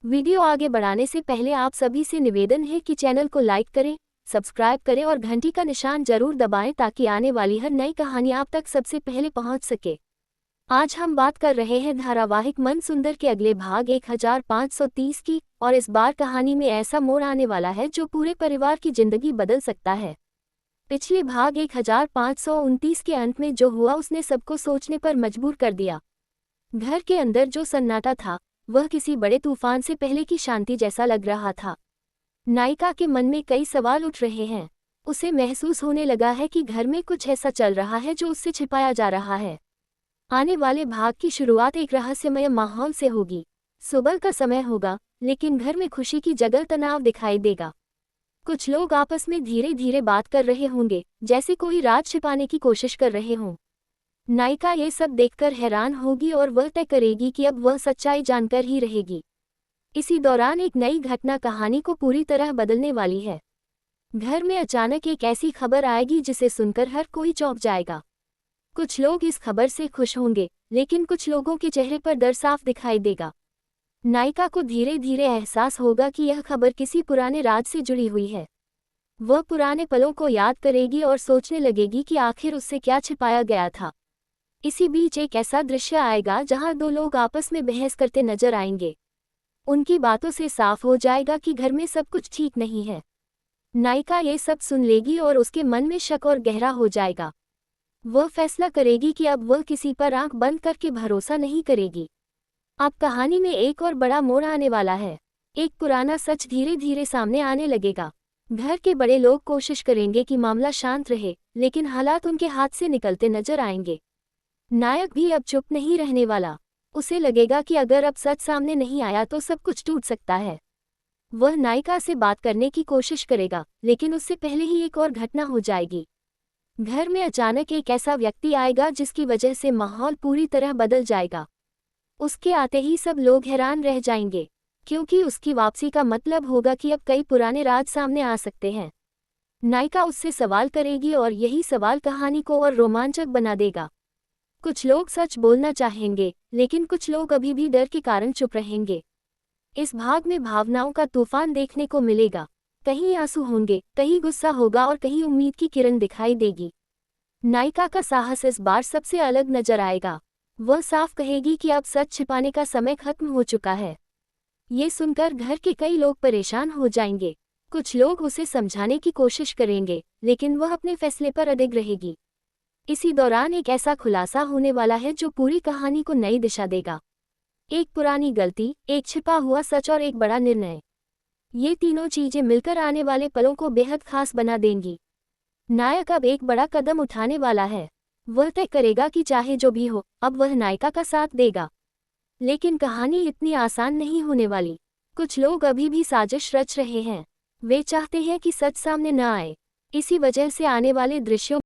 Video आगे बढ़ाने से पहले आप सभी से निवेदन है कि चैनल को लाइक करें, सब्सक्राइब करें और घंटी का निशान जरूर दबाएं ताकि आने वाली हर नई कहानी आप तक सबसे पहले पहुंच सके। आज हम बात कर रहे हैं धारावाहिक मन सुंदर के अगले भाग 1530 की, और इस बार कहानी में ऐसा मोड़ आने वाला है जो पूरे परिवार की जिंदगी बदल सकता है। पिछले भाग 1529 के अंत में जो हुआ उसने सबको सोचने पर मजबूर कर दिया। घर के अंदर जो सन्नाटा था वह किसी बड़े तूफान से पहले की शांति जैसा लग रहा था। नायिका के मन में कई सवाल उठ रहे हैं। उसे महसूस होने लगा है कि घर में कुछ ऐसा चल रहा है जो उससे छिपाया जा रहा है। आने वाले भाग की शुरुआत एक रहस्यमय माहौल से होगी। सुबह का समय होगा, लेकिन घर में खुशी की जगह तनाव दिखाई देगा। कुछ लोग आपस में धीरे धीरे बात कर रहे होंगे, जैसे कोई राज छिपाने की कोशिश कर रहे हों। नायिका ये सब देखकर हैरान होगी और वह तय करेगी कि अब वह सच्चाई जानकर ही रहेगी। इसी दौरान एक नई घटना कहानी को पूरी तरह बदलने वाली है। घर में अचानक एक ऐसी खबर आएगी जिसे सुनकर हर कोई चौंक जाएगा। कुछ लोग इस खबर से खुश होंगे, लेकिन कुछ लोगों के चेहरे पर डर साफ दिखाई देगा। नायिका को धीरे धीरे एहसास होगा कि यह खबर किसी पुराने राज से जुड़ी हुई है। वह पुराने पलों को याद करेगी और सोचने लगेगी कि आखिर उससे क्या छिपाया गया था। इसी बीच एक ऐसा दृश्य आएगा जहां दो लोग आपस में बहस करते नजर आएंगे। उनकी बातों से साफ हो जाएगा कि घर में सब कुछ ठीक नहीं है। नायिका ये सब सुन लेगी और उसके मन में शक और गहरा हो जाएगा। वह फैसला करेगी कि अब वह किसी पर आंख बंद करके भरोसा नहीं करेगी। अब कहानी में एक और बड़ा मोड़ आने वाला है। एक पुराना सच धीरे धीरे सामने आने लगेगा। घर के बड़े लोग कोशिश करेंगे कि मामला शांत रहे, लेकिन हालात उनके हाथ से निकलते नजर आएंगे। नायक भी अब चुप नहीं रहने वाला। उसे लगेगा कि अगर अब सच सामने नहीं आया तो सब कुछ टूट सकता है। वह नायिका से बात करने की कोशिश करेगा, लेकिन उससे पहले ही एक और घटना हो जाएगी। घर में अचानक एक ऐसा व्यक्ति आएगा जिसकी वजह से माहौल पूरी तरह बदल जाएगा। उसके आते ही सब लोग हैरान रह जाएंगे, क्योंकि उसकी वापसी का मतलब होगा कि अब कई पुराने राज सामने आ सकते हैं। नायिका उससे सवाल करेगी और यही सवाल कहानी को और रोमांचक बना देगा। कुछ लोग सच बोलना चाहेंगे, लेकिन कुछ लोग अभी भी डर के कारण चुप रहेंगे। इस भाग में भावनाओं का तूफान देखने को मिलेगा। कहीं आंसू होंगे, कहीं गुस्सा होगा और कहीं उम्मीद की किरण दिखाई देगी। नायिका का साहस इस बार सबसे अलग नजर आएगा। वह साफ कहेगी कि अब सच छिपाने का समय खत्म हो चुका है। ये सुनकर घर के कई लोग परेशान हो जाएंगे। कुछ लोग उसे समझाने की कोशिश करेंगे, लेकिन वह अपने फैसले पर अडिग रहेगी। इसी दौरान एक ऐसा खुलासा होने वाला है जो पूरी कहानी को नई दिशा देगा। एक पुरानी गलती, एक छिपा हुआ सच और एक बड़ा निर्णय। ये तीनों चीजें मिलकर आने वाले पलों को बेहद खास बना देंगी। नायक अब एक बड़ा कदम उठाने वाला है। वह तय करेगा कि चाहे जो भी हो, अब वह नायिका का साथ देगा। लेकिन कहानी इतनी आसान नहीं होने वाली। कुछ लोग अभी भी साजिश रच रहे हैं। वे चाहते हैं कि सच सामने न आए। इसी वजह से आने वाले दृश्यों